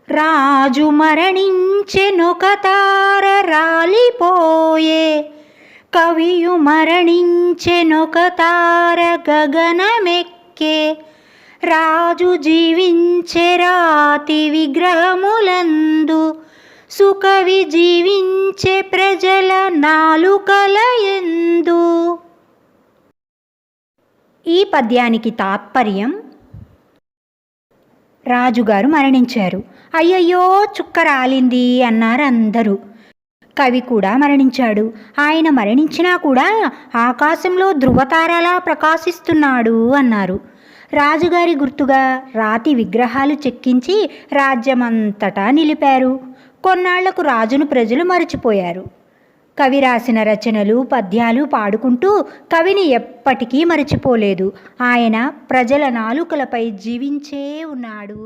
రాజు మరణించెనొక తార రాలిపోయే, కవియు మరణించెనొక తార గగనమెక్కే. రాజు జీవించె రాతి విగ్రహములందు, సుకవి జీవించె ప్రజల నాలుకలయందు. ఈ పద్యానికి తాత్పర్యం: రాజుగారు మరణించారు. అయ్యయ్యో చుక్క రాలింది అన్నారు అందరూ. కవి కూడా మరణించాడు. ఆయన మరణించినా కూడా ఆకాశంలో ధృవతారలా ప్రకాశిస్తున్నాడు అన్నారు. రాజుగారి గుర్తుగా రాతి విగ్రహాలు చెక్కించి రాజ్యమంతటా నిలిపారు. కొన్నాళ్లకు రాజును ప్రజలు మరచిపోయారు. కవి రాసిన రచనలు, పద్యాలు పాడుకుంటూ కవిని ఎప్పటికీ మరచిపోలేదు. ఆయన ప్రజల నాలుకలపై జీవించే ఉన్నాడు.